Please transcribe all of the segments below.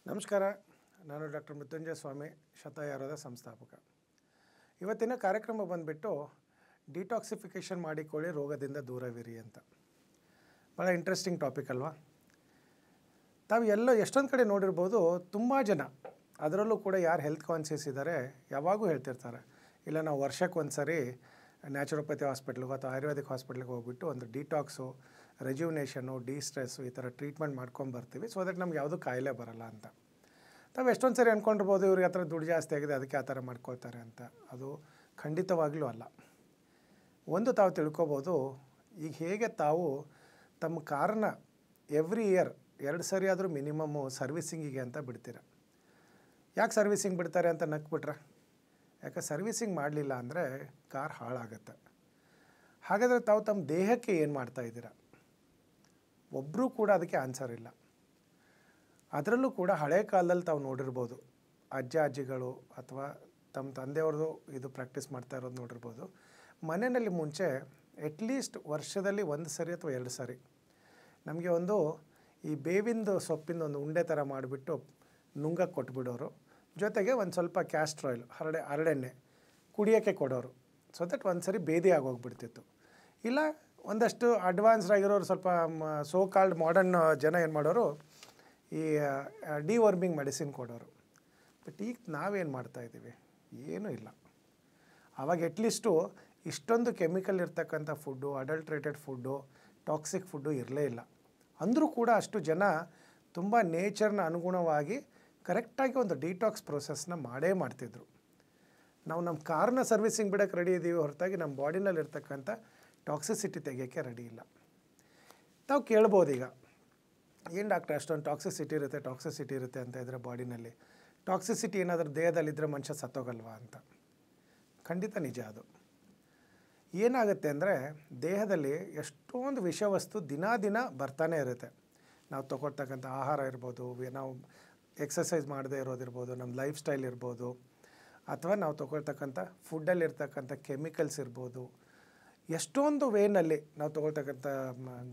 ನಮಸ್ಕಾರ. ನಾನು ಡಾಕ್ಟರ್ ಮೃತ್ಯುಂಜಯ ಸ್ವಾಮಿ, ಶತಾಯುರ್ವೇದ ಸಂಸ್ಥಾಪಕ. ಇವತ್ತಿನ ಕಾರ್ಯಕ್ರಮ ಬಂದುಬಿಟ್ಟು ಡಿಟಾಕ್ಸಿಫಿಕೇಷನ್ ಮಾಡಿಕೊಳ್ಳಿ, ರೋಗದಿಂದ ದೂರವಿರಿ ಅಂತ. ಭಾಳ ಇಂಟ್ರೆಸ್ಟಿಂಗ್ ಟಾಪಿಕ್ ಅಲ್ವಾ? ತಾವು ಎಷ್ಟೊಂದು ಕಡೆ ನೋಡಿರ್ಬೋದು, ತುಂಬ ಜನ, ಅದರಲ್ಲೂ ಕೂಡ ಯಾರು ಹೆಲ್ತ್ ಕಾನ್ಷಿಯಸ್ ಇದ್ದಾರೆ ಯಾವಾಗೂ ಹೇಳ್ತಿರ್ತಾರೆ, ಇಲ್ಲ ನಾವು ವರ್ಷಕ್ಕೆ ಒಂದು ಸರಿ ನ್ಯಾಚುರೋಪತಿ ಹಾಸ್ಪಿಟ್ಲಿಗೆ ಅಥವಾ ಆಯುರ್ವೇದಿಕ್ ಹಾಸ್ಪಿಟ್ಲಿಗೆ ಹೋಗ್ಬಿಟ್ಟು ಒಂದು ಡಿಟಾಕ್ಸು, ರೆಜ್ಯುನೇಷನು, ಡಿಸ್ಟ್ರೆಸ್ಸು ಈ ಥರ ಟ್ರೀಟ್ಮೆಂಟ್ ಮಾಡ್ಕೊಂಬರ್ತೀವಿ, ಸೊ ದಟ್ ನಮ್ಗೆ ಯಾವುದೂ ಕಾಯಿಲೆ ಬರಲ್ಲ ಅಂತ. ತಾವು ಎಷ್ಟೊಂದು ಸರಿ ಅಂದ್ಕೊಂಡಿರ್ಬೋದು ಇವ್ರಿಗೆ ಆ ಥರ ದುಡ್ಡು ಜಾಸ್ತಿ ಆಗಿದೆ ಅದಕ್ಕೆ ಆ ಥರ ಮಾಡ್ಕೊಳ್ತಾರೆ ಅಂತ. ಅದು ಖಂಡಿತವಾಗ್ಲೂ ಅಲ್ಲ. ಒಂದು ತಾವು ತಿಳ್ಕೊಬೋದು, ಈಗ ಹೇಗೆ ತಾವು ತಮ್ಮ ಕಾರನ್ನ ಎವ್ರಿ ಇಯರ್ 2 ಸರಿ ಆದರೂ ಮಿನಿಮಮ್ಮು ಸರ್ವಿಸಿಂಗಿಗೆ ಅಂತ ಬಿಡ್ತೀರ. ಯಾಕೆ ಸರ್ವಿಸಿಂಗ್ ಬಿಡ್ತಾರೆ ಅಂತ ನಕ್ಬಿಟ್ರೆ, ಯಾಕೆ ಸರ್ವಿಸಿಂಗ್ ಮಾಡಲಿಲ್ಲ ಅಂದರೆ ಕಾರ್ ಹಾಳಾಗತ್ತೆ. ಹಾಗಾದರೆ ತಾವು ತಮ್ಮ ದೇಹಕ್ಕೆ ಏನು ಮಾಡ್ತಾಯಿದ್ದೀರ? ಒಬ್ಬರೂ ಕೂಡ ಅದಕ್ಕೆ ಆನ್ಸರ್ ಇಲ್ಲ. ಅದರಲ್ಲೂ ಕೂಡ ಹಳೆ ಕಾಲದಲ್ಲಿ ತಾವು ನೋಡಿರ್ಬೋದು, ಅಜ್ಜಿಗಳು ಅಥವಾ ತಮ್ಮ ತಂದೆಯವ್ರದ್ದು ಇದು ಪ್ರಾಕ್ಟೀಸ್ ಮಾಡ್ತಾ ಇರೋದು ನೋಡಿರ್ಬೋದು. ಮನೆಯಲ್ಲಿ ಮುಂಚೆ ಅಟ್ಲೀಸ್ಟ್ ವರ್ಷದಲ್ಲಿ 1 ಸರಿ ಅಥವಾ 2 ಸರಿ ನಮಗೆ ಒಂದು ಈ ಬೇವಿಂದು ಸೊಪ್ಪಿಂದ ಒಂದು ಉಂಡೆ ಥರ ಮಾಡಿಬಿಟ್ಟು ನುಂಗಕ್ಕೆ ಕೊಟ್ಬಿಡೋರು. ಜೊತೆಗೆ ಒಂದು ಸ್ವಲ್ಪ ಕ್ಯಾಸ್ಟ್ರ್ ಆಯಿಲ್, ಹರಳೆಣ್ಣೆ ಕುಡಿಯೋಕ್ಕೆ ಕೊಡೋರು. ಸೊ ದಟ್ ಒಂದು ಸರಿ ಬೇದಿ ಆಗೋಗ್ಬಿಡ್ತಿತ್ತು. ಇಲ್ಲ ಒಂದಷ್ಟು ಅಡ್ವಾನ್ಸ್ಡ್ ಆಗಿರೋರು, ಸ್ವಲ್ಪ ಸೋ ಕಾಲ್ಡ್ ಮಾಡರ್ನ್ ಜನ ಏನು ಮಾಡೋರು, ಈ ಡಿವರ್ಮಿಂಗ್ ಮೆಡಿಸಿನ್ ಕೊಡೋರು. ಬಟ್ ಈಗ ನಾವೇನು ಮಾಡ್ತಾಯಿದ್ದೀವಿ? ಏನೂ ಇಲ್ಲ. ಆವಾಗ ಅಟ್ಲೀಸ್ಟು ಇಷ್ಟೊಂದು ಕೆಮಿಕಲ್ ಇರ್ತಕ್ಕಂಥ food, adulterated food, toxic food ಇರಲೇ ಇಲ್ಲ. ಅಂದರೂ ಕೂಡ ಅಷ್ಟು ಜನ ತುಂಬ ನೇಚರ್ನ ಅನುಗುಣವಾಗಿ ಕರೆಕ್ಟಾಗಿ ಒಂದು ಡಿಟಾಕ್ಸ್ ಪ್ರೊಸೆಸ್ನ ಮಾಡೇ ಮಾಡ್ತಿದ್ರು. ನಾವು ನಮ್ಮ ಕಾರ್ನ ಸರ್ವಿಸಿಂಗ್ ಬಿಡೋಕ್ಕೆ ರೆಡಿ ಇದ್ದೀವಿ ಹೊರತಾಗಿ ನಮ್ಮ ಬಾಡಿನಲ್ಲಿರ್ತಕ್ಕಂಥ ಟಾಕ್ಸಿಸಿಟಿ ತೆಗಿಯೋಕ್ಕೆ ರೆಡಿ ಇಲ್ಲ. ತಾವು ಕೇಳ್ಬೋದು, ಈಗ ಏನು ಡಾಕ್ಟ್ರೆ ಅಷ್ಟೊಂದು ಟಾಕ್ಸಿಸಿಟಿ ಇರುತ್ತೆ ಅಂತ ಇದ್ದರೆ ಬಾಡಿನಲ್ಲಿ ಟಾಕ್ಸಿಸಿಟಿ ಏನಾದರೂ ದೇಹದಲ್ಲಿದ್ದರೆ ಮನುಷ್ಯ ಸತ್ತೋಗಲ್ವಾ ಅಂತ. ಖಂಡಿತ ನಿಜ. ಅದು ಏನಾಗುತ್ತೆ ಅಂದರೆ, ದೇಹದಲ್ಲಿ ಎಷ್ಟೊಂದು ವಿಷವಸ್ತು ದಿನ ಬರ್ತಾನೆ ಇರುತ್ತೆ. ನಾವು ತೊಗೊಳ್ತಕ್ಕಂಥ ಆಹಾರ ಇರ್ಬೋದು, ನಾವು ಎಕ್ಸಸೈಸ್ ಮಾಡದೇ ಇರೋದಿರ್ಬೋದು, ನಮ್ಮ ಲೈಫ್ ಸ್ಟೈಲ್ ಇರ್ಬೋದು, ಅಥವಾ ನಾವು ತೊಗೊಳ್ತಕ್ಕಂಥ ಫುಡ್ಡಲ್ಲಿರ್ತಕ್ಕಂಥ ಕೆಮಿಕಲ್ಸ್ ಇರ್ಬೋದು, ಎಷ್ಟೊಂದು ವೇನಲ್ಲಿ ನಾವು ತೊಗೊಳ್ತಕ್ಕಂಥ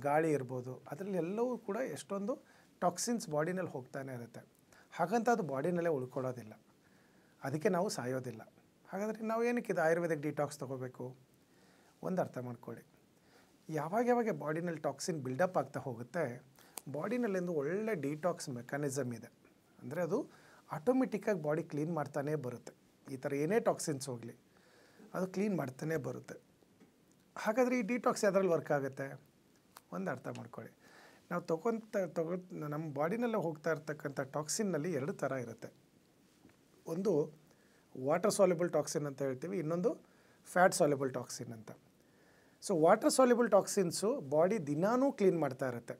ಗಾಳಿ ಇರ್ಬೋದು, ಅದರಲ್ಲಿ ಎಲ್ಲವೂ ಕೂಡ ಎಷ್ಟೊಂದು ಟಾಕ್ಸಿನ್ಸ್ ಬಾಡಿನಲ್ಲಿ ಹೋಗ್ತಾನೆ ಇರುತ್ತೆ. ಹಾಗಂತ ಅದು ಬಾಡಿನಲ್ಲೇ ಉಳ್ಕೊಳ್ಳೋದಿಲ್ಲ, ಅದಕ್ಕೆ ನಾವು ಸಾಯೋದಿಲ್ಲ. ಹಾಗಾದರೆ ನಾವು ಏನಕ್ಕೆ ಇದು ಆಯುರ್ವೇದಿಕ್ ಡಿಟಾಕ್ಸ್ ತೊಗೋಬೇಕು? ಒಂದು ಅರ್ಥ ಮಾಡ್ಕೊಳ್ಳಿ, ಯಾವಾಗ ಬಾಡಿನಲ್ಲಿ ಟಾಕ್ಸಿನ್ ಬಿಲ್ಡಪ್ ಆಗ್ತಾ ಹೋಗುತ್ತೆ, ಬಾಡಿನಲ್ಲಿಂದು ಒಳ್ಳೆ ಡಿಟಾಕ್ಸ್ ಮೆಕ್ಯಾನಿಸಮ್ ಇದೆ. ಅಂದರೆ ಅದು ಆಟೋಮೆಟಿಕ್ಕಾಗಿ ಬಾಡಿ ಕ್ಲೀನ್ ಮಾಡ್ತಾನೇ ಬರುತ್ತೆ. ಈ ಥರ ಏನೇ ಟಾಕ್ಸಿನ್ಸ್ ಹೋಗಲಿ ಅದು ಕ್ಲೀನ್ ಮಾಡ್ತಾನೇ ಬರುತ್ತೆ. ಹಾಗಾದರೆ ಈ ಡಿಟಾಕ್ಸ್ ಯಾವ್ದ್ರಲ್ಲಿ ವರ್ಕ್ ಆಗುತ್ತೆ? ಒಂದು ಅರ್ಥ ಮಾಡ್ಕೊಳ್ಳಿ, ನಾವು ನಮ್ಮ ಬಾಡಿನಲ್ಲೇ ಹೋಗ್ತಾ ಇರ್ತಕ್ಕಂಥ ಟಾಕ್ಸಿನ್ನಲ್ಲಿ 2 ಥರ ಇರುತ್ತೆ. ಒಂದು ವಾಟರ್ ಸಾಲ್ಯುಬಲ್ ಟಾಕ್ಸಿನ್ ಅಂತ ಹೇಳ್ತೀವಿ, ಇನ್ನೊಂದು ಫ್ಯಾಟ್ ಸಾಲ್ಯುಬಲ್ ಟಾಕ್ಸಿನ್ ಅಂತ. So water soluble toxins body ದಿನಾನೂ ಕ್ಲೀನ್ ಮಾಡ್ತಾ ಇರುತ್ತೆ.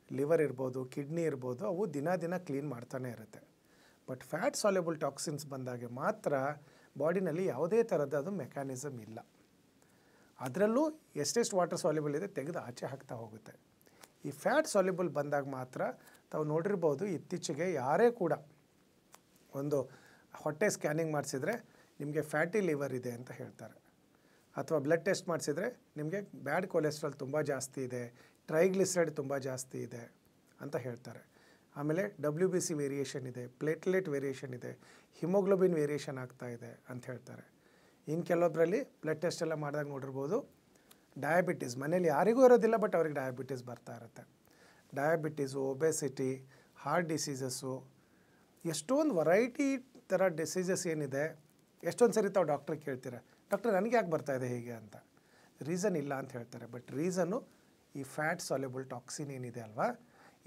ಲಿವರ್ ಇರ್ಬೋದು, ಕಿಡ್ನಿ ಇರ್ಬೋದು, ಅವು ದಿನ ಕ್ಲೀನ್ ಮಾಡ್ತಾನೆ ಇರುತ್ತೆ. ಬಟ್ ಫ್ಯಾಟ್ ಸಾಲ್ಯುಬಲ್ ಟಾಕ್ಸಿನ್ಸ್ ಬಂದಾಗೆ ಮಾತ್ರ ಬಾಡಿನಲ್ಲಿ ಯಾವುದೇ ಥರದ ಅದು ಮೆಕ್ಯಾನಿಸಮ್ ಇಲ್ಲ. ಅದರಲ್ಲೂ ಎಷ್ಟೆಷ್ಟು ವಾಟರ್ ಸಾಲ್ಯುಬಲ್ ಇದೆ ತೆಗೆದು ಆಚೆ ಹಾಕ್ತಾ ಹೋಗುತ್ತೆ. ಈ ಫ್ಯಾಟ್ ಸಾಲ್ಯುಬಲ್ ಬಂದಾಗ ಮಾತ್ರ ತಾವು ನೋಡಿರ್ಬೋದು, ಇತ್ತೀಚೆಗೆ ಯಾರೇ ಕೂಡ ಒಂದು ಹೊಟ್ಟೆ ಸ್ಕ್ಯಾನಿಂಗ್ ಮಾಡಿಸಿದ್ರೆ ನಿಮಗೆ ಫ್ಯಾಟಿ ಲಿವರ್ ಇದೆ ಅಂತ ಹೇಳ್ತಾರೆ, ಅಥವಾ ಬ್ಲಡ್ ಟೆಸ್ಟ್ ಮಾಡಿಸಿದ್ರೆ ನಿಮಗೆ ಬ್ಯಾಡ್ ಕೊಲೆಸ್ಟ್ರಾಲ್ ತುಂಬ ಜಾಸ್ತಿ ಇದೆ, ಟ್ರೈಗ್ಲಿಸರೈಡ್ ತುಂಬ ಜಾಸ್ತಿ ಇದೆ ಅಂತ ಹೇಳ್ತಾರೆ. ಆಮೇಲೆ WBC ವೇರಿಯೇಷನ್ ಇದೆ, ಪ್ಲೇಟ್ಲೆಟ್ ವೇರಿಯೇಷನ್ ಇದೆ, ಹಿಮೋಗ್ಲೋಬಿನ್ ವೇರಿಯೇಷನ್ ಆಗ್ತಾ ಇದೆ ಅಂತ ಹೇಳ್ತಾರೆ. ಇನ್ನು ಕೆಲವೊಬ್ಬರಲ್ಲಿ ಬ್ಲಡ್ ಟೆಸ್ಟ್ ಎಲ್ಲ ಮಾಡಿದಾಗ ನೋಡಿರ್ಬೋದು, ಡಯಾಬಿಟೀಸ್ ಮನೇಲಿ ಯಾರಿಗೂ ಇರೋದಿಲ್ಲ, ಬಟ್ ಅವ್ರಿಗೆ ಡಯಾಬಿಟೀಸ್ ಬರ್ತಾ ಇರುತ್ತೆ. ಡಯಾಬಿಟೀಸು, ಒಬೆಸಿಟಿ, ಹಾರ್ಟ್ ಡಿಸೀಸಸ್ಸು, ಎಷ್ಟೊಂದು ವೆರೈಟಿ ಥರ ಡಿಸೀಸಸ್ ಏನಿದೆ. ಎಷ್ಟೊಂದು ಸರಿ ತಾವು ಡಾಕ್ಟ್ರಿಗೆ ಕೇಳ್ತೀರ, ಡಾಕ್ಟರ್ ನನಗೆ ಯಾಕೆ ಬರ್ತಾಯಿದೆ ಹೀಗೆ ಅಂತ. ರೀಸನ್ ಇಲ್ಲ ಅಂತ ಹೇಳ್ತಾರೆ. ಬಟ್ ರೀಸನ್ನು ಈ ಫ್ಯಾಟ್ ಸಾಲ್ಯುಬಲ್ ಟಾಕ್ಸಿನ್ ಏನಿದೆ ಅಲ್ವಾ,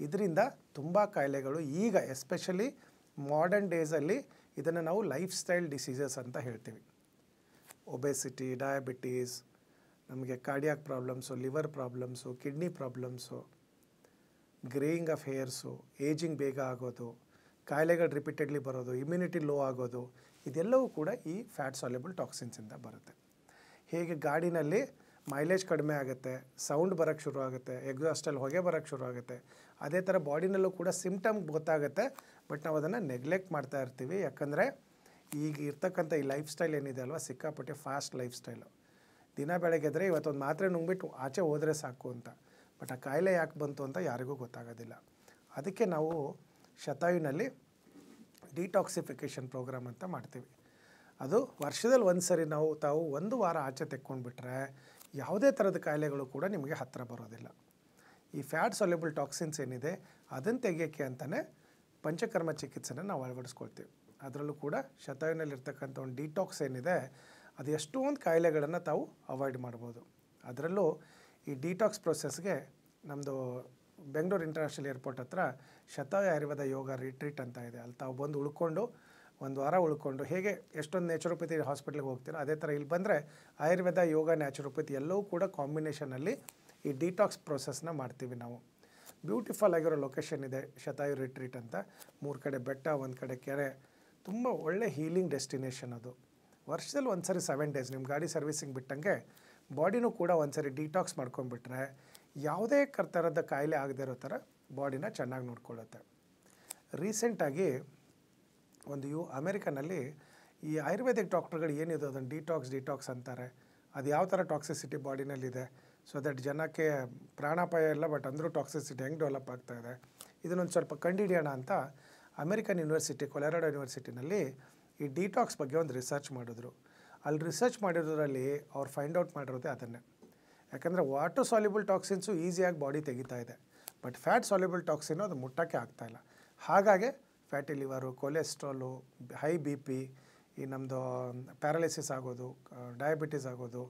ಇದರಿಂದ ತುಂಬ ಕಾಯಿಲೆಗಳು ಈಗ ಎಸ್ಪೆಷಲಿ ಮಾಡರ್ನ್ ಡೇಸಲ್ಲಿ ಇದನ್ನು ನಾವು ಲೈಫ್ ಸ್ಟೈಲ್ ಡಿಸೀಸಸ್ ಅಂತ ಹೇಳ್ತೀವಿ. ಒಬೆಸಿಟಿ, ಡಯಾಬಿಟೀಸ್, ನಮಗೆ cardiac problems, liver problems, kidney problems, greying of hairs, ageing ಬೇಗ ಆಗೋದು, ಕಾಯಿಲೆಗಳು ರಿಪೀಟೆಡ್ಲಿ ಬರೋದು, ಇಮ್ಯುನಿಟಿ ಲೋ ಆಗೋದು, ಇದೆಲ್ಲವೂ ಕೂಡ ಈ ಫ್ಯಾಟ್ ಸಾಲ್ಯುಬಲ್ ಟಾಕ್ಸಿನ್ಸಿಂದ ಬರುತ್ತೆ. ಹೇಗೆ ಗಾಡಿನಲ್ಲಿ ಮೈಲೇಜ್ ಕಡಿಮೆ ಆಗುತ್ತೆ, ಸೌಂಡ್ ಬರೋಕ್ಕೆ ಶುರು ಆಗುತ್ತೆ, ಎಕ್ಸಾಸ್ಟಲ್ಲಿ ಹೊಗೆ ಬರೋಕ್ಕೆ ಶುರು ಆಗುತ್ತೆ, ಅದೇ ಥರ ಬಾಡಿನಲ್ಲೂ ಕೂಡ ಸಿಮ್ಟಮ್ ಗೊತ್ತಾಗುತ್ತೆ. ಬಟ್ ನಾವು ಅದನ್ನು ನೆಗ್ಲೆಕ್ಟ್ ಮಾಡ್ತಾ ಇರ್ತೀವಿ. ಯಾಕಂದರೆ ಈಗ ಇರ್ತಕ್ಕಂಥ ಈ ಲೈಫ್ ಸ್ಟೈಲ್ ಏನಿದೆ ಅಲ್ವಾ, ಸಿಕ್ಕಾಪಟ್ಟೆ ಫಾಸ್ಟ್ ಲೈಫ್ ಸ್ಟೈಲು. ದಿನ ಬೆಳಗ್ಗೆದ್ರೆ ಇವತ್ತೊಂದು ಮಾತ್ರೆ ನುಂಗ್ಬಿಟ್ಟು ಆಚೆ ಹೋದರೆ ಸಾಕು ಅಂತ. ಬಟ್ ಆ ಕಾಯಿಲೆ ಯಾಕೆ ಬಂತು ಅಂತ ಯಾರಿಗೂ ಗೊತ್ತಾಗೋದಿಲ್ಲ. ಅದಕ್ಕೆ ನಾವು ಶತಾಯುನಲ್ಲಿ ಡಿಟಾಕ್ಸಿಫಿಕೇಷನ್ ಪ್ರೋಗ್ರಾಮ್ ಅಂತ ಮಾಡ್ತೀವಿ. ಅದು ವರ್ಷದಲ್ಲಿ ಒಂದು ಸರಿ ತಾವು 1 ವಾರ ಆಚೆ ತೆಕ್ಕೊಂಡ್ಬಿಟ್ರೆ ಯಾವುದೇ ಥರದ ಕಾಯಿಲೆಗಳು ಕೂಡ ನಿಮಗೆ ಹತ್ತಿರ ಬರೋದಿಲ್ಲ. ಈ ಫ್ಯಾಟ್ ಸಾಲ್ಯುಬಲ್ ಟಾಕ್ಸಿನ್ಸ್ ಏನಿದೆ ಅದನ್ನು ತೆಗಿಯೋಕ್ಕೆ ಅಂತಲೇ ಪಂಚಕರ್ಮ ಚಿಕಿತ್ಸೆನ ನಾವು ಅಳವಡಿಸ್ಕೊಳ್ತೀವಿ. ಅದರಲ್ಲೂ ಕೂಡ ಶತಾಯುವಿನಲ್ಲಿರ್ತಕ್ಕಂಥ ಒಂದು ಡಿಟಾಕ್ಸ್ ಏನಿದೆ ಅದು ಎಷ್ಟೊಂದು ಕಾಯಿಲೆಗಳನ್ನು ತಾವು ಅವಾಯ್ಡ್ ಮಾಡ್ಬೋದು. ಅದರಲ್ಲೂ ಈ ಡಿಟಾಕ್ಸ್ ಪ್ರೊಸೆಸ್ಗೆ ನಮ್ಮದು ಬೆಂಗಳೂರು ಇಂಟರ್ನ್ಯಾಷನಲ್ ಏರ್ಪೋರ್ಟ್ ಹತ್ರ ಶತಾಯು ಆಯುರ್ವೇದ ಯೋಗ ರಿಟ್ರೀಟ್ ಅಂತ ಇದೆ. ಅಲ್ಲಿ ತಾವು ಬಂದು ಉಳ್ಕೊಂಡು 1 ವಾರ ಉಳ್ಕೊಂಡು ಹೇಗೆ ಎಷ್ಟೊಂದು ನ್ಯಾಚುರೋಪತಿ ಹಾಸ್ಪಿಟ್ಲಿಗೆ ಹೋಗ್ತೀರೋ ಅದೇ ಥರ ಇಲ್ಲಿ ಬಂದರೆ ಆಯುರ್ವೇದ ಯೋಗ ನ್ಯಾಚುರೋಪತಿ ಎಲ್ಲವೂ ಕೂಡ ಕಾಂಬಿನೇಷನಲ್ಲಿ ಈ ಡಿಟಾಕ್ಸ್ ಪ್ರೊಸೆಸ್ನ ಮಾಡ್ತೀವಿ ನಾವು. ಬ್ಯೂಟಿಫುಲ್ ಆಗಿರೋ ಲೊಕೇಶನ್ ಇದೆ ಶತಾಯು ರಿಟ್ರೀಟ್ ಅಂತ. 3 ಕಡೆ ಬೆಟ್ಟ, 1 ಕಡೆ ಕೆರೆ, ತುಂಬ ಒಳ್ಳೆ ಹೀಲಿಂಗ್ ಡೆಸ್ಟಿನೇಷನ್ ಅದು. ವರ್ಷದಲ್ಲಿ 1 ಸರಿ 7 ಡೇಸ್ ನಿಮ್ಮ ಗಾಡಿ ಸರ್ವಿಸಿಂಗ್ ಬಿಟ್ಟಂಗೆ ಬಾಡಿನೂ ಕೂಡ 1 ಸರಿ ಡಿಟಾಕ್ಸ್ ಮಾಡ್ಕೊಂಡ್ಬಿಟ್ರೆ ಯಾವುದೇ ಥರದ ಕಾಯಿಲೆ ಆಗದೇ ಇರೋ ಥರ ಬಾಡಿನ ಚೆನ್ನಾಗಿ ನೋಡ್ಕೊಳ್ಳುತ್ತೆ. ರೀಸೆಂಟಾಗಿ ಅಮೆರಿಕನಲ್ಲಿ ಈ ಆಯುರ್ವೇದಿಕ್ ಡಾಕ್ಟರ್ಗಳು ಏನಿದೆ ಅದನ್ನು ಡಿಟಾಕ್ಸ್ ಅಂತಾರೆ. ಅದು ಯಾವ ಥರ ಟಾಕ್ಸಿಸಿಟಿ ಬಾಡಿನಲ್ಲಿದೆ, ಸೊ ದಟ್ ಜನಕ್ಕೆ ಪ್ರಾಣಾಪಾಯ ಇಲ್ಲ, ಬಟ್ ಅಂದರೂ ಟಾಕ್ಸಿಸಿಟಿ ಹೆಂಗೆ ಡೆವಲಪ್ ಆಗ್ತಾಯಿದೆ ಇದನ್ನೊಂದು ಸ್ವಲ್ಪ ಕಂಡುಹಿಡಿಯೋಣ ಅಂತ ಅಮೆರಿಕನ್ ಯೂನಿವರ್ಸಿಟಿ, ಕೊಲರಾಡೋ ಯೂನಿವರ್ಸಿಟಿನಲ್ಲಿ ಈ ಡಿಟಾಕ್ಸ್ ಬಗ್ಗೆ ಒಂದು ರಿಸರ್ಚ್ ಮಾಡಿದ್ರು. ಅಲ್ಲಿ ರಿಸರ್ಚ್ ಮಾಡಿರೋದ್ರಲ್ಲಿ ಅವ್ರು ಫೈಂಡ್ ಔಟ್ ಮಾಡಿರೋದೇ ಅದನ್ನೇ. ಯಾಕಂದರೆ ವಾಟರ್ ಸಾಲ್ಯುಬಲ್ ಟಾಕ್ಸಿನ್ಸು ಈಸಿಯಾಗಿ ಬಾಡಿ ತೆಗಿತಾ ಇದೆ, ಬಟ್ ಫ್ಯಾಟ್ ಸಾಲ್ಯುಬಲ್ ಟಾಕ್ಸಿನು ಅದು ಮುಟ್ಟೋಕ್ಕೆ ಆಗ್ತಾಯಿಲ್ಲ. ಹಾಗಾಗಿ fatty liver, cholesterol, high BP, ಈ ನಮ್ಮದು ಪ್ಯಾರಲಿಸಿಸ್ ಆಗೋದು, ಡಯಾಬಿಟಿಸ್ ಆಗೋದು,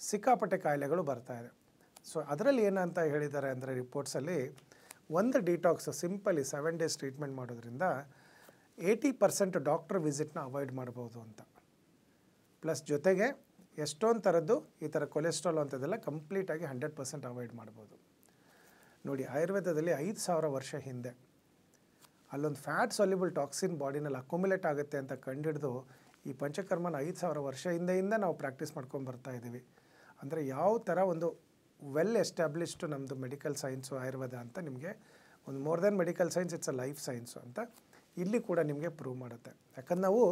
ಸಿಕ್ಕಾಪಟ್ಟೆ ಕಾಯಿಲೆಗಳು ಬರ್ತಾಯಿದೆ. ಸೊ ಅದರಲ್ಲಿ ಏನಂತ ಹೇಳಿದ್ದಾರೆ ಅಂದರೆ ರಿಪೋರ್ಟ್ಸಲ್ಲಿ ಒಂದು ಡಿಟಾಕ್ಸ್ ಸಿಂಪಲಿ 7 ಡೇಸ್ ಟ್ರೀಟ್ಮೆಂಟ್ ಮಾಡೋದ್ರಿಂದ 80% ಡಾಕ್ಟರ್ ವಿಸಿಟ್ನ ಅವಾಯ್ಡ್ ಮಾಡ್ಬೋದು ಅಂತ. ಪ್ಲಸ್ ಜೊತೆಗೆ ಎಷ್ಟೊಂದು ಥರದ್ದು ಈ ಥರ ಕೊಲೆಸ್ಟ್ರಾಲ್ ಅಂಥದ್ದೆಲ್ಲ ಕಂಪ್ಲೀಟಾಗಿ 100% ಅವಾಯ್ಡ್ ಮಾಡ್ಬೋದು. ನೋಡಿ, ಆಯುರ್ವೇದದಲ್ಲಿ 5000 ವರ್ಷ ಹಿಂದೆ ಅಲ್ಲೊಂದು ಫ್ಯಾಟ್ ಸಾಲ್ಯುಬಲ್ ಟಾಕ್ಸಿನ್ ಬಾಡಿನಲ್ಲಿ ಅಕ್ಯುಮುಲೇಟ್ ಆಗುತ್ತೆ ಅಂತ ಕಂಡುಹಿಡಿದು ಈ ಪಂಚಕರ್ಮನ 5000 ವರ್ಷ ಹಿಂದೆಯಿಂದ ನಾವು ಪ್ರಾಕ್ಟೀಸ್ ಮಾಡ್ಕೊಂಡು ಬರ್ತಾ ಇದ್ದೀವಿ. ಅಂದರೆ ಯಾವ ಥರ ಒಂದು ವೆಲ್ ಎಸ್ಟಾಬ್ಲಿಷ್ಡ್ ನಮ್ಮದು ಮೆಡಿಕಲ್ ಸೈನ್ಸು ಆಯುರ್ವೇದ ಅಂತ ನಿಮಗೆ ಒಂದು more than medical science, it's a life science ಅಂತ ಇಲ್ಲಿ ಕೂಡ ನಿಮಗೆ ಪ್ರೂವ್ ಮಾಡುತ್ತೆ. ಯಾಕಂದ್ರೆ ನಾವು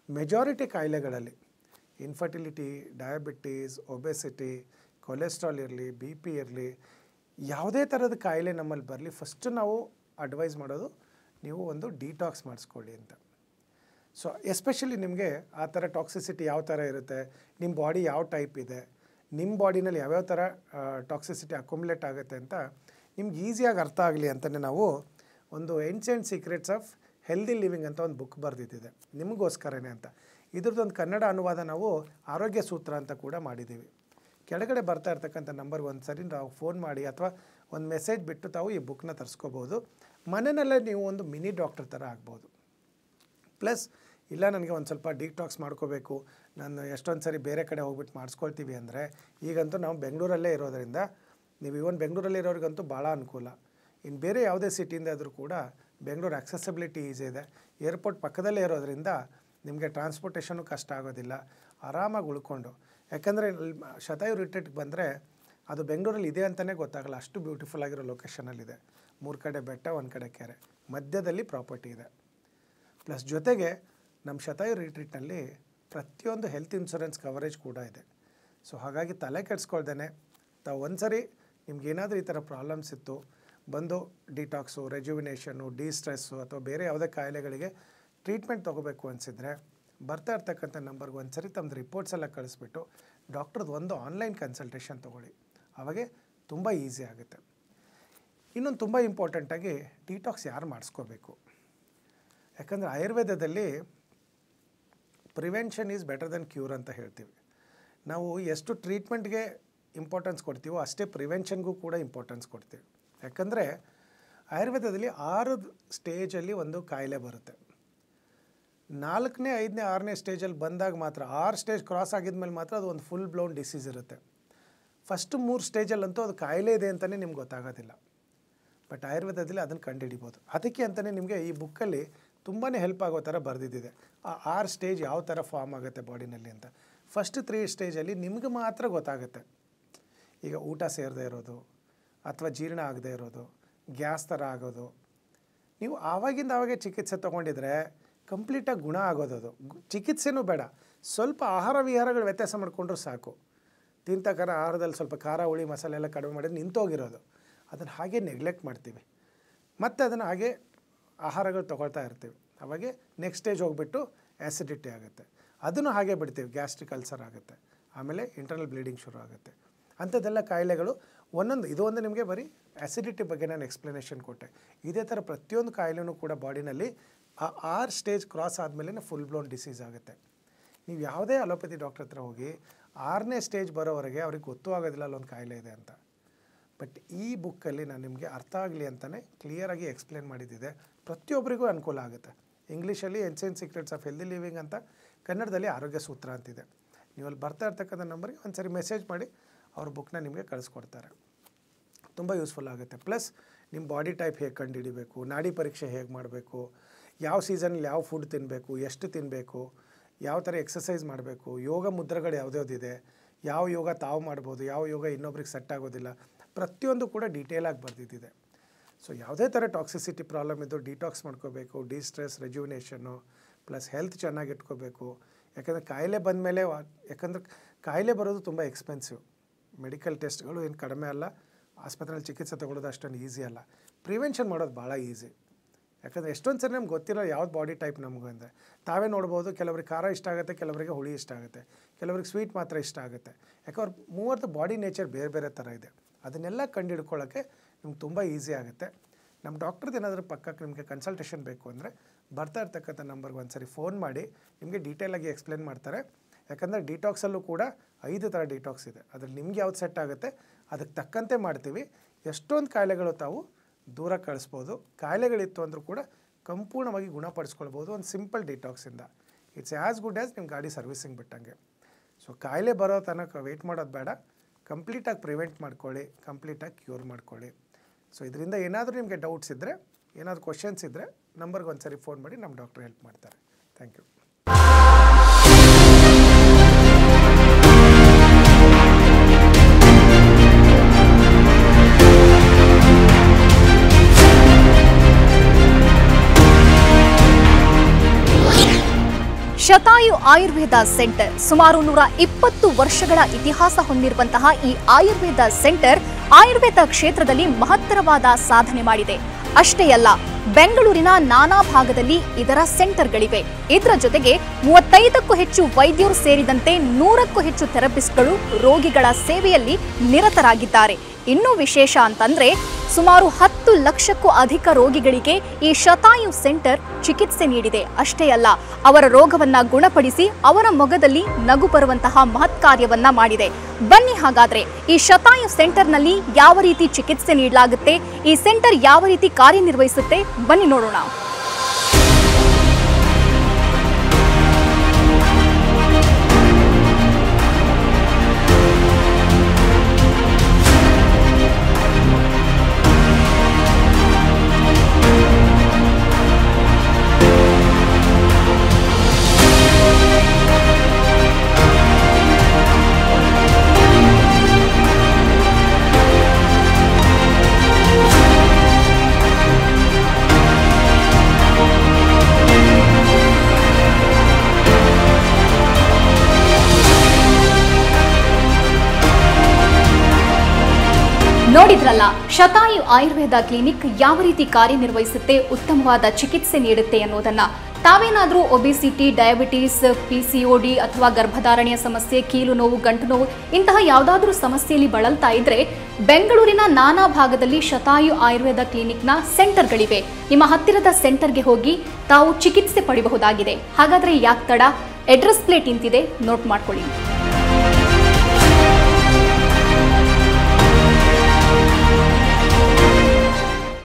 ಮೆಜಾರಿಟಿ ಕಾಯಿಲೆಗಳಲ್ಲಿ ಇನ್ಫರ್ಟಿಲಿಟಿ, ಡಯಾಬಿಟೀಸ್, ಒಬೆಸಿಟಿ, ಕೊಲೆಸ್ಟ್ರಾಲ್ ಇರಲಿ, BP ಇರಲಿ, ಯಾವುದೇ ಥರದ ಕಾಯಿಲೆ ನಮ್ಮಲ್ಲಿ ಬರಲಿ ಫಸ್ಟ್ ನಾವು ಅಡ್ವೈಸ್ ಮಾಡೋದು ನೀವು ಒಂದು ಡಿಟಾಕ್ಸ್ ಮಾಡಿಸ್ಕೊಳ್ಳಿ ಅಂತ. ಸೊ ಎಸ್ಪೆಷಲಿ ನಿಮಗೆ ಆ ಥರ ಟಾಕ್ಸಿಸಿಟಿ ಯಾವ ಥರ ಇರುತ್ತೆ, ನಿಮ್ಮ ಬಾಡಿ ಯಾವ ಟೈಪ್ ಇದೆ, ನಿಮ್ಮ ಬಾಡಿನಲ್ಲಿ ಯಾವ್ಯಾವ ಥರ ಟಾಕ್ಸಿಸಿಟಿ ಅಕ್ಯುಮುಲೇಟ್ ಆಗುತ್ತೆ ಅಂತ ನಿಮ್ಗೆ ಈಸಿಯಾಗಿ ಅರ್ಥ ಆಗಲಿ ಅಂತಲೇ ನಾವು ಒಂದು ancient secrets of healthy living ಅಂತ ಒಂದು ಬುಕ್ ಬರೆದಿದ್ದಿದೆ ನಿಮಗೋಸ್ಕರನೇ ಅಂತ. ಇದ್ರದ್ದೊಂದು ಕನ್ನಡ ಅನುವಾದ ನಾವು ಆರೋಗ್ಯ ಸೂತ್ರ ಅಂತ ಕೂಡ ಮಾಡಿದ್ದೀವಿ. ಕೆಳಗಡೆ ಬರ್ತಾ ಇರ್ತಕ್ಕಂಥ ನಂಬರ್ಗೆ ಒಂದು ಸರಿ ನಾವು ಫೋನ್ ಮಾಡಿ ಅಥವಾ ಒಂದು ಮೆಸೇಜ್ ಬಿಟ್ಟು ತಾವು ಈ ಬುಕ್ನ ತರಿಸ್ಕೋಬೋದು. ಮನೆಯಲ್ಲೇ ನೀವು ಒಂದು ಮಿನಿ ಡಾಕ್ಟರ್ ಥರ ಆಗ್ಬೋದು. ಪ್ಲಸ್ ಇಲ್ಲ ನನಗೆ ಒಂದು ಸ್ವಲ್ಪ ಡಿಟಾಕ್ಸ್ ಮಾಡ್ಕೋಬೇಕು, ನಾನು ಎಷ್ಟೊಂದು ಸರಿ ಬೇರೆ ಕಡೆ ಹೋಗ್ಬಿಟ್ಟು ಮಾಡಿಸ್ಕೊಳ್ತೀವಿ ಅಂದರೆ ಈಗಂತೂ ನಾವು ಬೆಂಗಳೂರಲ್ಲೇ ಇರೋದರಿಂದ ನೀವು ಇವನ್ ಬೆಂಗಳೂರಲ್ಲಿ ಇರೋರಿಗಂತೂ ಭಾಳ ಅನುಕೂಲ. ಇನ್ನು ಬೇರೆ ಯಾವುದೇ ಸಿಟಿಯಿಂದ ಆದರೂ ಕೂಡ ಬೆಂಗಳೂರು ಆಕ್ಸೆಸಿಬಿಲಿಟಿ ಈಸಿ ಇದೆ. ಏರ್ಪೋರ್ಟ್ ಪಕ್ಕದಲ್ಲೇ ಇರೋದರಿಂದ ನಿಮಗೆ ಟ್ರಾನ್ಸ್ಪೋರ್ಟೇಷನು ಕಷ್ಟ ಆಗೋದಿಲ್ಲ, ಆರಾಮಾಗಿ ಉಳ್ಕೊಂಡು. ಯಾಕಂದರೆ ಶತಾಯು ರಿಟ್ರೀಟ್ಗೆ ಬಂದರೆ ಅದು ಬೆಂಗಳೂರಲ್ಲಿ ಇದೆ ಅಂತಲೇ ಗೊತ್ತಾಗಲ್ಲ, ಅಷ್ಟು ಬ್ಯೂಟಿಫುಲ್ ಆಗಿರೋ ಲೊಕೇಶನಲ್ಲಿದೆ. 3 ಕಡೆ ಬೆಟ್ಟ, 1 ಕಡೆ ಕೆರೆ, ಮಧ್ಯದಲ್ಲಿ ಪ್ರಾಪರ್ಟಿ ಇದೆ. ಪ್ಲಸ್ ಜೊತೆಗೆ ನಮ್ಮ ಶತಾಯು ರಿಟ್ರೀಟ್ನಲ್ಲಿ ಪ್ರತಿಯೊಂದು ಹೆಲ್ತ್ ಇನ್ಶೂರೆನ್ಸ್ ಕವರೇಜ್ ಕೂಡ ಇದೆ. ಸೊ ಹಾಗಾಗಿ ತಲೆ ಕೆಡಿಸ್ಕೊಳ್ದೇನೆ ತಾವು ಒಂದು ಸರಿ ನಿಮ್ಗೇನಾದರೂ ಈ ಥರ ಪ್ರಾಬ್ಲಮ್ಸ್ ಇತ್ತು, ಬಂದು ಡಿಟಾಕ್ಸು, ರೆಜ್ಯುವಿನೇಷನ್ನು, ಡಿಸ್ಟ್ರೆಸ್ಸು ಅಥವಾ ಬೇರೆ ಯಾವುದೇ ಕಾಯಿಲೆಗಳಿಗೆ ಟ್ರೀಟ್ಮೆಂಟ್ ತೊಗೋಬೇಕು ಅನಿಸಿದರೆ ಬರ್ತಾ ಇರ್ತಕ್ಕಂಥ ನಂಬರ್ಗೆ ಒಂದು ಸರಿ ತಮ್ಮದು ರಿಪೋರ್ಟ್ಸ್ ಎಲ್ಲ ಕಳಿಸ್ಬಿಟ್ಟು ಡಾಕ್ಟ್ರದ್ದು ಒಂದು ಆನ್ಲೈನ್ ಕನ್ಸಲ್ಟೇಷನ್ ತೊಗೊಳ್ಳಿ. ಆವಾಗೆ ತುಂಬ ಈಸಿ ಆಗುತ್ತೆ. ಇನ್ನೊಂದು ತುಂಬ ಇಂಪಾರ್ಟೆಂಟಾಗಿ ಡಿಟಾಕ್ಸ್ ಯಾರು ಮಾಡಿಸ್ಕೋಬೇಕು, ಯಾಕಂದರೆ ಆಯುರ್ವೇದದಲ್ಲಿ prevention is better then cure ಅಂತ ಹೇಳ್ತೀವಿ. ನಾವು ಎಷ್ಟು ಟ್ರೀಟ್ಮೆಂಟ್ಗೆ ಇಂಪಾರ್ಟೆನ್ಸ್ ಕೊಡ್ತೀವೋ ಅಷ್ಟೇ ಪ್ರಿವೆನ್ಷನ್ಗೂ ಕೂಡ ಇಂಪಾರ್ಟೆನ್ಸ್ ಕೊಡ್ತೀವಿ. ಯಾಕಂದರೆ ಆಯುರ್ವೇದದಲ್ಲಿ 6 ಸ್ಟೇಜಲ್ಲಿ ಒಂದು ಕಾಯಿಲೆ ಬರುತ್ತೆ. 4ನೇ 5ನೇ 6ನೇ ಸ್ಟೇಜಲ್ಲಿ ಬಂದಾಗ ಮಾತ್ರ, 6 ಸ್ಟೇಜ್ ಕ್ರಾಸ್ ಆಗಿದ್ಮೇಲೆ ಮಾತ್ರ ಅದು ಒಂದು ಫುಲ್ ಬ್ಲೌನ್ ಡಿಸೀಸ್ ಇರುತ್ತೆ. ಫಸ್ಟ್ 3 ಸ್ಟೇಜಲ್ಲಂತೂ ಅದು ಕಾಯಿಲೆ ಇದೆ ಅಂತಲೇ ನಿಮ್ಗೆ ಗೊತ್ತಾಗೋದಿಲ್ಲ. ಬಟ್ ಆಯುರ್ವೇದದಲ್ಲಿ ಅದನ್ನು ಕಂಡುಹಿಡಿಬೋದು. ಅದಕ್ಕೆ ಅಂತಲೇ ನಿಮಗೆ ಈ ಬುಕ್ಕಲ್ಲಿ ತುಂಬಾ ಹೆಲ್ಪ್ ಆಗೋ ಥರ ಬರೆದಿದ್ದಿದೆ. ಆ 6 ಸ್ಟೇಜ್ ಯಾವ ಥರ ಫಾರ್ಮ್ ಆಗುತ್ತೆ ಬಾಡಿನಲ್ಲಿ ಅಂತ. ಫಸ್ಟ್ 3 ಸ್ಟೇಜಲ್ಲಿ ನಿಮ್ಗೆ ಮಾತ್ರ ಗೊತ್ತಾಗುತ್ತೆ. ಈಗ ಊಟ ಸೇರದೇ ಇರೋದು ಅಥವಾ ಜೀರ್ಣ ಆಗದೇ ಇರೋದು, ಗ್ಯಾಸ್ ಥರ ಆಗೋದು, ನೀವು ಆವಾಗಿಂದ ಆವಾಗೆ ಚಿಕಿತ್ಸೆ ತೊಗೊಂಡಿದ್ರೆ ಕಂಪ್ಲೀಟಾಗಿ ಗುಣ ಆಗೋದು. ಅದು ಚಿಕಿತ್ಸೆನೂ ಬೇಡ, ಸ್ವಲ್ಪ ಆಹಾರ ವಿಹಾರಗಳು ವ್ಯತ್ಯಾಸ ಮಾಡಿಕೊಂಡ್ರೂ ಸಾಕು. ತಿಂತಕರ ಆಹಾರದಲ್ಲಿ ಸ್ವಲ್ಪ ಖಾರ, ಹುಳಿ, ಮಸಾಲೆ ಎಲ್ಲ ಕಡಿಮೆ ಮಾಡಿದ್ರೆ ನಿಂತೋಗಿರೋದು, ಅದನ್ನು ಹಾಗೆ ನೆಗ್ಲೆಕ್ಟ್ ಮಾಡ್ತೀವಿ. ಮತ್ತು ಅದನ್ನು ಹಾಗೆ ಆಹಾರಗಳು ತೊಗೊಳ್ತಾ ಇರ್ತೀವಿ, ಅವಾಗೆ ನೆಕ್ಸ್ಟ್ ಸ್ಟೇಜ್ ಹೋಗಿಬಿಟ್ಟು ಆ್ಯಸಿಡಿಟಿ ಆಗುತ್ತೆ, ಅದನ್ನು ಹಾಗೆ ಬಿಡ್ತೀವಿ, ಗ್ಯಾಸ್ಟ್ರಿಕ್ ಅಲ್ಸರ್ ಆಗುತ್ತೆ, ಆಮೇಲೆ ಇಂಟರ್ನಲ್ ಬ್ಲೀಡಿಂಗ್ ಶುರು ಆಗುತ್ತೆ. ಅಂಥದ್ದೆಲ್ಲ ಕಾಯಿಲೆಗಳು ಒಂದೊಂದು, ಇದು ಒಂದು ನಿಮಗೆ ಬರೀ ಆ್ಯಸಿಡಿಟಿ ಬಗ್ಗೆ ನಾನು ಎಕ್ಸ್ಪ್ಲನೇಷನ್ ಕೊಟ್ಟೆ. ಇದೇ ಥರ ಪ್ರತಿಯೊಂದು ಕಾಯಿಲೆನೂ ಕೂಡ ಬಾಡಿನಲ್ಲಿ ಆ 6 ಸ್ಟೇಜ್ ಕ್ರಾಸ್ ಆದಮೇಲೆ ಫುಲ್ ಬ್ಲೋನ್ ಡಿಸೀಸ್ ಆಗುತ್ತೆ. ನೀವು ಯಾವುದೇ ಅಲೋಪತಿ ಡಾಕ್ಟರ್ ಹತ್ರ ಹೋಗಿ 6ನೇ ಸ್ಟೇಜ್ ಬರೋವರೆಗೆ ಅವ್ರಿಗೆ ಗೊತ್ತೂ ಆಗೋದಿಲ್ಲ ಅಲ್ಲೊಂದು ಕಾಯಿಲೆ ಇದೆ ಅಂತ. ಬಟ್ ಈ ಬುಕ್ಕಲ್ಲಿ ನಾನು ನಿಮಗೆ ಅರ್ಥ ಆಗಲಿ ಅಂತಲೇ ಕ್ಲಿಯರಾಗಿ ಎಕ್ಸ್ಪ್ಲೇನ್ ಮಾಡಿದ್ದಿದೆ, ಪ್ರತಿಯೊಬ್ಬರಿಗೂ ಅನುಕೂಲ ಆಗುತ್ತೆ. ಇಂಗ್ಲೀಷಲ್ಲಿ ಎನ್ಸೈನ್ ಸೀಕ್ರೆಟ್ಸ್ ಆಫ್ ಹೆಲ್ದಿ ಲಿವಿಂಗ್ ಅಂತ, ಕನ್ನಡದಲ್ಲಿ ಆರೋಗ್ಯ ಸೂತ್ರ ಅಂತಿದೆ. ನೀವಲ್ಲಿ ಬರ್ತಾ ಇರ್ತಕ್ಕಂಥ ನಂಬರ್ಗೆ ಒಂದು ಸರಿ ಮೆಸೇಜ್ ಮಾಡಿ ಅವ್ರ ಬುಕ್ನ ನಿಮಗೆ ಕಳಿಸ್ಕೊಡ್ತಾರೆ. ತುಂಬ ಯೂಸ್ಫುಲ್ ಆಗುತ್ತೆ. ಪ್ಲಸ್ ನಿಮ್ಮ ಬಾಡಿ ಟೈಪ್ ಹೇಗೆ ಕಂಡುಹಿಡಿಬೇಕು, ನಾಡಿ ಪರೀಕ್ಷೆ ಹೇಗೆ ಮಾಡಬೇಕು, ಯಾವ ಸೀಸನಲ್ಲಿ ಯಾವ ಫುಡ್ ತಿನ್ನಬೇಕು, ಎಷ್ಟು ತಿನ್ನಬೇಕು, ಯಾವ ಥರ ಎಕ್ಸಸೈಸ್ ಮಾಡಬೇಕು, ಯೋಗ ಮುದ್ರೆಗಳು ಯಾವುದ್ಯಾವುದಿದೆ, ಯಾವ ಯೋಗ ತಾವು ಮಾಡ್ಬೋದು, ಯಾವ ಯೋಗ ಇನ್ನೊಬ್ರಿಗೆ ಸೆಟ್ ಆಗೋದಿಲ್ಲ, ಪ್ರತಿಯೊಂದು ಕೂಡ ಡೀಟೇಲಾಗಿ ಬರೆದಿದ್ದಿದೆ. ಸೊ ಯಾವುದೇ ಥರ ಟಾಕ್ಸಿಸಿಟಿ ಪ್ರಾಬ್ಲಮ್ ಇದ್ದು ಡಿಟಾಕ್ಸ್ ಮಾಡ್ಕೋಬೇಕು, ಡಿಸ್ಟ್ರೆಸ್, ರೆಜ್ಯುನೇಷನ್ನು, ಪ್ಲಸ್ ಹೆಲ್ತ್ ಚೆನ್ನಾಗಿ ಇಟ್ಕೋಬೇಕು. ಯಾಕಂದರೆ ಕಾಯಿಲೆ ಬಂದಮೇಲೆ, ಯಾಕಂದರೆ ಕಾಯಿಲೆ ಬರೋದು ತುಂಬ ಎಕ್ಸ್ಪೆನ್ಸಿವ್. ಮೆಡಿಕಲ್ ಟೆಸ್ಟ್ಗಳು ಏನು ಕಡಿಮೆ ಅಲ್ಲ, ಆಸ್ಪತ್ರೆಯಲ್ಲಿ ಚಿಕಿತ್ಸೆ ತೊಗೊಳ್ಳೋದು ಅಷ್ಟೊಂದು ಈಸಿ ಅಲ್ಲ. ಪ್ರಿವೆನ್ಷನ್ ಮಾಡೋದು ಭಾಳ ಈಸಿ. ಯಾಕಂದರೆ ಎಷ್ಟೊಂದು ಸರಿ ನಮ್ಗೆ ಗೊತ್ತಿರೋ ಯಾವ್ದು ಬಾಡಿ ಟೈಪ್ ನಮಗೂ ಅಂದರೆ ತಾವೇ ನೋಡ್ಬೋದು. ಕೆಲವರಿಗೆ ಖಾರ ಇಷ್ಟ ಆಗುತ್ತೆ, ಕೆಲವರಿಗೆ ಹುಳಿ ಇಷ್ಟ ಆಗುತ್ತೆ, ಕೆಲವರಿಗೆ ಸ್ವೀಟ್ ಮಾತ್ರ ಇಷ್ಟ ಆಗುತ್ತೆ. ಯಾಕಂದ್ರೆ ಮೂವತ್ತು ಬಾಡಿ ನೇಚರ್ ಬೇರೆ ಬೇರೆ ಥರ ಇದೆ. ಅದನ್ನೆಲ್ಲ ಕಂಡು ಹಿಡ್ಕೊಳ್ಳೋಕ್ಕೆ ನಿಮ್ಗೆ ತುಂಬ ಈಸಿ ಆಗುತ್ತೆ. ನಮ್ಮ ಡಾಕ್ಟ್ರದ್ದು ಏನಾದರೂ ಪಕ್ಕಕ್ಕೆ ನಿಮಗೆ ಕನ್ಸಲ್ಟೇಷನ್ ಬೇಕು ಅಂದರೆ ಬರ್ತಾ ಇರ್ತಕ್ಕಂಥ ನಂಬರ್ಗೆ ಒಂದು ಸರಿ ಫೋನ್ ಮಾಡಿ ನಿಮಗೆ ಡೀಟೇಲಾಗಿ ಎಕ್ಸ್ಪ್ಲೇನ್ ಮಾಡ್ತಾರೆ. ಯಾಕಂದರೆ ಡಿಟಾಕ್ಸಲ್ಲೂ ಕೂಡ 5 ಥರ ಡಿಟಾಕ್ಸ್ ಇದೆ. ಅದ್ರಲ್ಲಿ ನಿಮ್ಗೆ ಯಾವ್ದು ಸೆಟ್ ಆಗುತ್ತೆ ಅದಕ್ಕೆ ತಕ್ಕಂತೆ ಮಾಡ್ತೀವಿ. ಎಷ್ಟೊಂದು ಕಾಯಿಲೆಗಳು ತಾವು ದೂರ ಕಳಿಸ್ಬೋದು. ಕಾಯಿಲೆಗಳಿತ್ತು ಅಂದರೂ ಕೂಡ ಸಂಪೂರ್ಣವಾಗಿ ಗುಣಪಡಿಸ್ಕೊಳ್ಬೋದು ಒಂದು ಸಿಂಪಲ್ ಡಿಟಾಕ್ಸಿಂದ. ಇಟ್ಸ್ ಆ್ಯಸ್ ಗುಡ್ ಆ್ಯಸ್ ನಿಮ್ಮ ಗಾಡಿ ಸರ್ವಿಸಿಂಗ್ ಬಿಟ್ಟಂಗೆ. ಸೊ ಕಾಯಿಲೆ ಬರೋ ತನಕ ವೆಯ್ಟ್ ಮಾಡೋದು ಬೇಡ, ಕಂಪ್ಲೀಟಾಗಿ ಪ್ರಿವೆಂಟ್ ಮಾಡ್ಕೊಳ್ಳಿ, ಕಂಪ್ಲೀಟಾಗಿ ಕ್ಯೂರ್ ಮಾಡ್ಕೊಳ್ಳಿ. ಸೊ ಇದರಿಂದ ಏನಾದರೂ ನಿಮಗೆ ಡೌಟ್ಸ್ ಇದ್ದರೆ, ಏನಾದರೂ ಕ್ವಶನ್ಸ್ ಇದ್ದರೆ ನಂಬರ್ಗೆ ಒಂದು ಸರಿ ಫೋನ್ ಮಾಡಿ, ನಮ್ಮ ಡಾಕ್ಟ್ರು ಹೆಲ್ಪ್ ಮಾಡ್ತಾರೆ. Thank you. Shatayu Ayurveda centre ಸುಮಾರು 120 ವರ್ಷಗಳ ಇತಿಹಾಸ ಹೊಂದಿರುವಂತಹ ಈ ಆಯುರ್ವೇದ ಸೆಂಟರ್ ಆಯುರ್ವೇದ ಕ್ಷೇತ್ರದಲ್ಲಿ ಮಹತ್ತರವಾದ ಸಾಧನೆ ಮಾಡಿದೆ. ಅಷ್ಟೇ ಅಲ್ಲ, ಬೆಂಗಳೂರಿನ ನಾನಾ ಭಾಗದಲ್ಲಿ ಇದರ ಸೆಂಟರ್ಗಳಿವೆ. ಇದರ ಜೊತೆಗೆ 35ಕ್ಕೂ ಹೆಚ್ಚು ವೈದ್ಯರು ಸೇರಿದಂತೆ 100ಕ್ಕೂ ಹೆಚ್ಚು ಥೆರಪಿಸ್ಟ್ಗಳು ರೋಗಿಗಳ ಸೇವೆಯಲ್ಲಿ ನಿರತರಾಗಿದ್ದಾರೆ. ಇನ್ನೂ ವಿಶೇಷ ಅಂತಂದ್ರೆ ಸುಮಾರು 10 ಲಕ್ಷಕ್ಕೂ ಅಧಿಕ ರೋಗಿಗಳಿಗೆ ಈ ಶತಾಯು ಸೆಂಟರ್ ಚಿಕಿತ್ಸೆ ನೀಡಿದೆ. ಅಷ್ಟೇ ಅಲ್ಲ, ಅವರ ರೋಗವನ್ನ ಗುಣಪಡಿಸಿ ಅವರ ಮೊಗದಲ್ಲಿ ನಗು ಬರುವಂತಹ ಮಹತ್ ಕಾರ್ಯವನ್ನ ಮಾಡಿದೆ. ಬನ್ನಿ ಹಾಗಾದ್ರೆ ಈ ಶತಾಯು ಸೆಂಟರ್ನಲ್ಲಿ ಯಾವ ರೀತಿ ಚಿಕಿತ್ಸೆ ನೀಡಲಾಗುತ್ತೆ, ಈ ಸೆಂಟರ್ ಯಾವ ರೀತಿ ಕಾರ್ಯನಿರ್ವಹಿಸುತ್ತೆ, ಬನ್ನಿ ನೋಡೋಣ. ನೋಡಿದ್ರಲ್ಲ, ಶತಾಯು ಆಯುರ್ವೇದ ಕ್ಲಿನಿಕ್ ಯಾವ ರೀತಿ ಕಾರ್ಯನಿರ್ವಹಿಸುತ್ತೆ, ಉತ್ತಮವಾದ ಚಿಕಿತ್ಸೆ ನೀಡುತ್ತೆ ಅನ್ನೋದನ್ನ. ತಾವೇನಾದರೂ ಒಬಿಸಿಟಿ, ಡಯಾಬಿಟಿಸ್, PCOD ಅಥವಾ ಗರ್ಭಧಾರಣೆಯ ಸಮಸ್ಯೆ, ಕೀಲು ನೋವು, ಗಂಟು ನೋವು ಇಂತಹ ಯಾವುದಾದ್ರೂ ಸಮಸ್ಯೆಯಲ್ಲಿ ಬಳಲ್ತಾ ಇದ್ರೆ ಬೆಂಗಳೂರಿನ ನಾನಾ ಭಾಗದಲ್ಲಿ ಶತಾಯು ಆಯುರ್ವೇದ ಕ್ಲಿನಿಕ್ನ ಸೆಂಟರ್ಗಳಿವೆ. ನಿಮ್ಮ ಹತ್ತಿರದ ಸೆಂಟರ್ಗೆ ಹೋಗಿ ತಾವು ಚಿಕಿತ್ಸೆ ಪಡೆಯಬಹುದಾಗಿದೆ. ಹಾಗಾದ್ರೆ ಯಾಕೆ ತಡ? ಅಡ್ರೆಸ್ ಪ್ಲೇಟ್ ಇಂತಿದೆ, ನೋಟ್ ಮಾಡ್ಕೊಳ್ಳಿ.